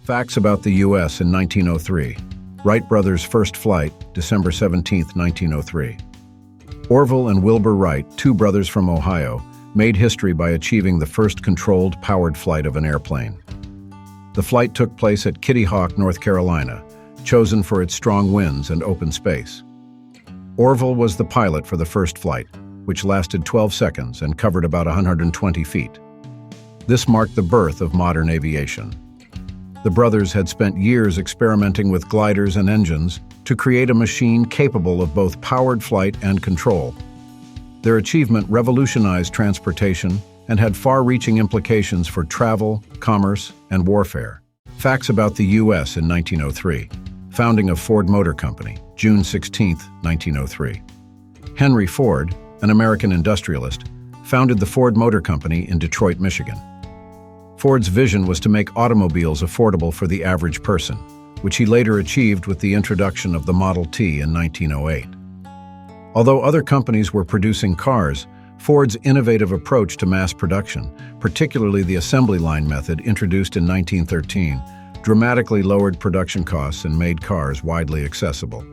Facts about the U.S. in 1903. Wright brothers' first flight, December 17, 1903. Orville and Wilbur Wright, two brothers from Ohio, made history by achieving the first controlled, powered flight of an airplane. The flight took place at Kitty Hawk, North Carolina, chosen for its strong winds and open space. Orville was the pilot for the first flight, which lasted 12 seconds and covered about 120 feet. This marked the birth of modern aviation. The brothers had spent years experimenting with gliders and engines to create a machine capable of both powered flight and control. Their achievement revolutionized transportation and had far-reaching implications for travel, commerce, and warfare. Facts about the U.S. in 1903. Founding of Ford Motor Company, June 16, 1903. Henry Ford, an American industrialist, founded the Ford Motor Company in Detroit, Michigan. Ford's vision was to make automobiles affordable for the average person, which he later achieved with the introduction of the Model T in 1908. Although other companies were producing cars, Ford's innovative approach to mass production, particularly the assembly line method introduced in 1913, dramatically lowered production costs and made cars widely accessible.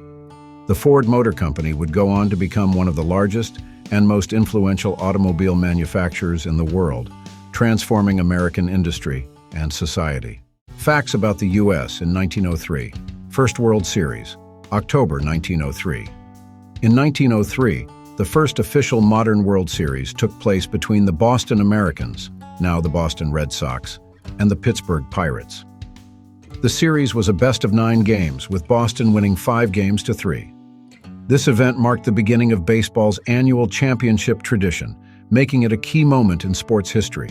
The Ford Motor Company would go on to become one of the largest and most influential automobile manufacturers in the world, transforming American industry and society. Facts about the U.S. in 1903. First World Series, October 1903. In 1903, the first official modern World Series took place between the Boston Americans, now the Boston Red Sox, and the Pittsburgh Pirates. The series was a best-of-9 games, with Boston winning 5-3. This event marked the beginning of baseball's annual championship tradition, making it a key moment in sports history.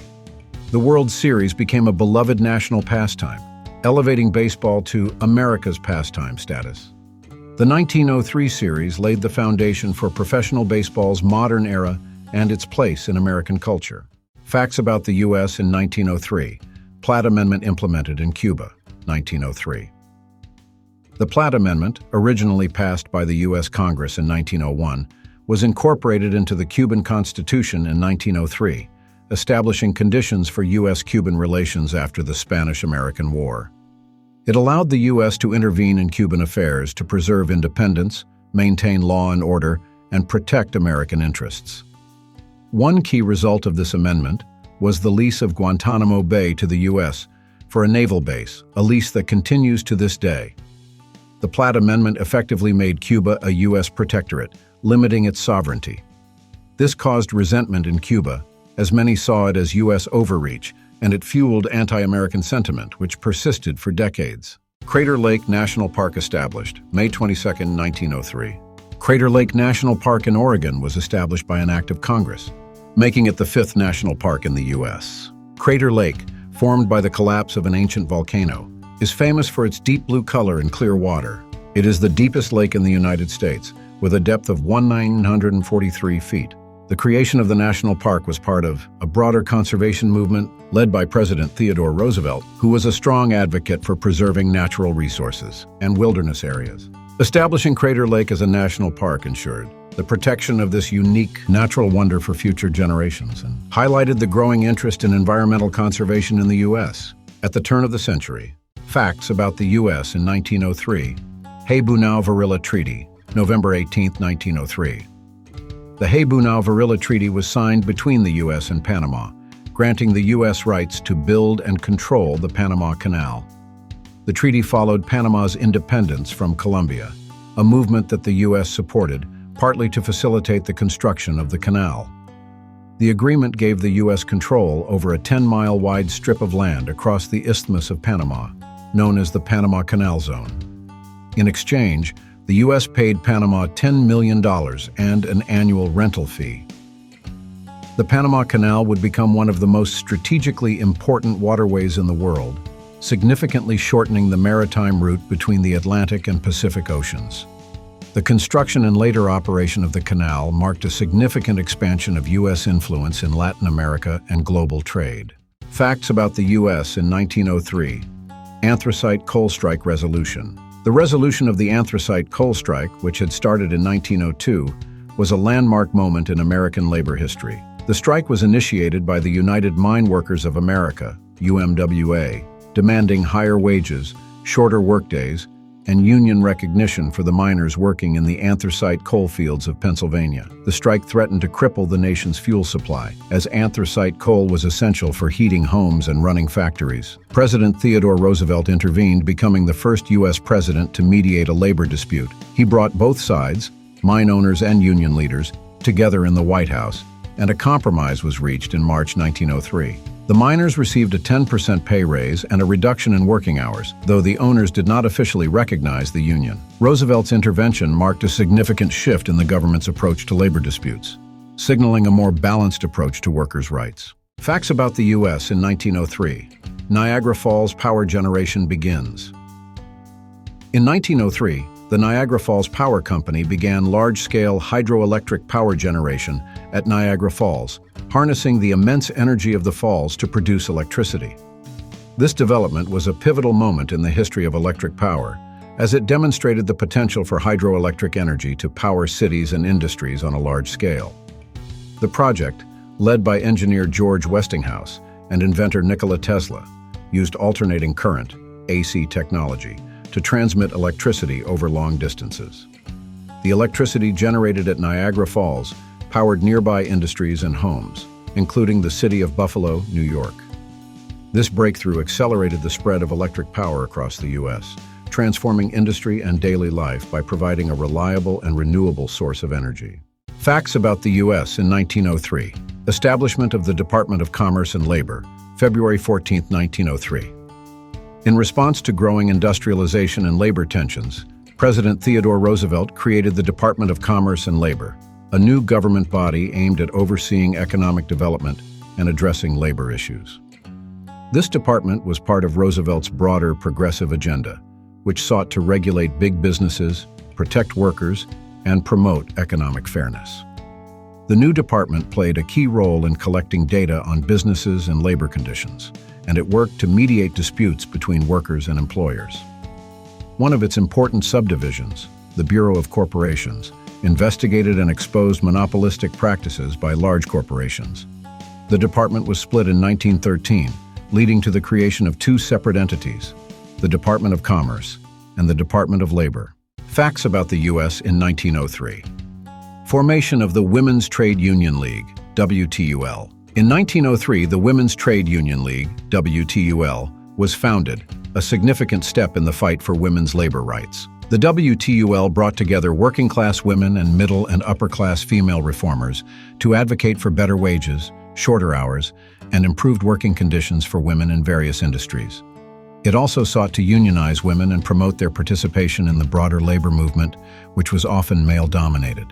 The World Series became a beloved national pastime, elevating baseball to America's pastime status. The 1903 series laid the foundation for professional baseball's modern era and its place in American culture. Facts about the U.S. in 1903. Platt Amendment implemented in Cuba, 1903. The Platt Amendment, originally passed by the U.S. Congress in 1901, was incorporated into the Cuban Constitution in 1903, establishing conditions for U.S.-Cuban relations after the Spanish-American War. It allowed the U.S. to intervene in Cuban affairs to preserve independence, maintain law and order, and protect American interests. One key result of this amendment was the lease of Guantanamo Bay to the U.S. for a naval base, a lease that continues to this day. The Platt Amendment effectively made Cuba a U.S. protectorate, limiting its sovereignty. This caused resentment in Cuba, as many saw it as U.S. overreach, and it fueled anti-American sentiment, which persisted for decades. Crater Lake National Park established, May 22, 1903. Crater Lake National Park in Oregon was established by an act of Congress, making it the 5th national park in the U.S. Crater Lake, formed by the collapse of an ancient volcano, is famous for its deep blue color and clear water. It is the deepest lake in the United States, with a depth of 1,943 feet. The creation of the national park was part of a broader conservation movement led by President Theodore Roosevelt, who was a strong advocate for preserving natural resources and wilderness areas. Establishing Crater Lake as a national park ensured the protection of this unique natural wonder for future generations and highlighted the growing interest in environmental conservation in the U.S. At the turn of the century. Facts about the U.S. in 1903. Hay-Bunau-Varilla Treaty, November 18, 1903. The Hay-Bunau-Varilla Treaty was signed between the U.S. and Panama, granting the U.S. rights to build and control the Panama Canal. The treaty followed Panama's independence from Colombia, a movement that the U.S. supported, partly to facilitate the construction of the canal. The agreement gave the U.S. control over a 10-mile-wide strip of land across the Isthmus of Panama, known as the Panama Canal Zone. In exchange, the U.S. paid Panama $10 million and an annual rental fee. The Panama Canal would become one of the most strategically important waterways in the world, significantly shortening the maritime route between the Atlantic and Pacific Oceans. The construction and later operation of the canal marked a significant expansion of U.S. influence in Latin America and global trade. Facts about the U.S. in 1903. Anthracite Coal Strike Resolution. The resolution of the Anthracite coal strike, which had started in 1902, was a landmark moment in American labor history. The strike was initiated by the United Mine Workers of America, UMWA, demanding higher wages, shorter workdays, and union recognition for the miners working in the anthracite coal fields of Pennsylvania. The strike threatened to cripple the nation's fuel supply, as anthracite coal was essential for heating homes and running factories. President Theodore Roosevelt intervened, becoming the first U.S. president to mediate a labor dispute. He brought both sides, mine owners and union leaders, together in the White House, and a compromise was reached in March 1903. The miners received a 10% pay raise and a reduction in working hours, though the owners did not officially recognize the union. Roosevelt's intervention marked a significant shift in the government's approach to labor disputes, signaling a more balanced approach to workers' rights. Facts about the U.S. in 1903. Niagara Falls power generation begins. In 1903, the Niagara Falls Power Company began large-scale hydroelectric power generation at Niagara Falls, harnessing the immense energy of the falls to produce electricity. This development was a pivotal moment in the history of electric power, as it demonstrated the potential for hydroelectric energy to power cities and industries on a large scale. The project, led by engineer George Westinghouse and inventor Nikola Tesla, used alternating current, AC technology, to transmit electricity over long distances. The electricity generated at Niagara Falls powered nearby industries and homes, including the city of Buffalo, New York. This breakthrough accelerated the spread of electric power across the U.S., transforming industry and daily life by providing a reliable and renewable source of energy. Facts about the U.S. in 1903. Establishment of the Department of Commerce and Labor, February 14, 1903. In response to growing industrialization and labor tensions, President Theodore Roosevelt created the Department of Commerce and Labor, a new government body aimed at overseeing economic development and addressing labor issues. This department was part of Roosevelt's broader progressive agenda, which sought to regulate big businesses, protect workers, and promote economic fairness. The new department played a key role in collecting data on businesses and labor conditions, and it worked to mediate disputes between workers and employers. One of its important subdivisions, the Bureau of Corporations, investigated and exposed monopolistic practices by large corporations. The department was split in 1913, leading to the creation of two separate entities, the Department of Commerce and the Department of Labor. Facts about the U.S. in 1903. Formation of the Women's Trade Union League, WTUL. In 1903, the Women's Trade Union League, WTUL, was founded, a significant step in the fight for women's labor rights. The WTUL brought together working-class women and middle and upper-class female reformers to advocate for better wages, shorter hours, and improved working conditions for women in various industries. It also sought to unionize women and promote their participation in the broader labor movement, which was often male-dominated.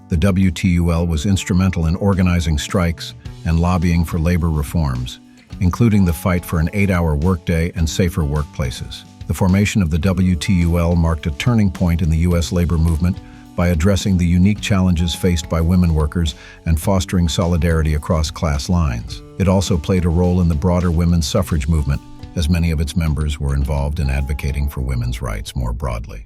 The WTUL was instrumental in organizing strikes and lobbying for labor reforms, including the fight for an 8-hour workday and safer workplaces. The formation of the WTUL marked a turning point in the U.S. labor movement by addressing the unique challenges faced by women workers and fostering solidarity across class lines. It also played a role in the broader women's suffrage movement, as many of its members were involved in advocating for women's rights more broadly.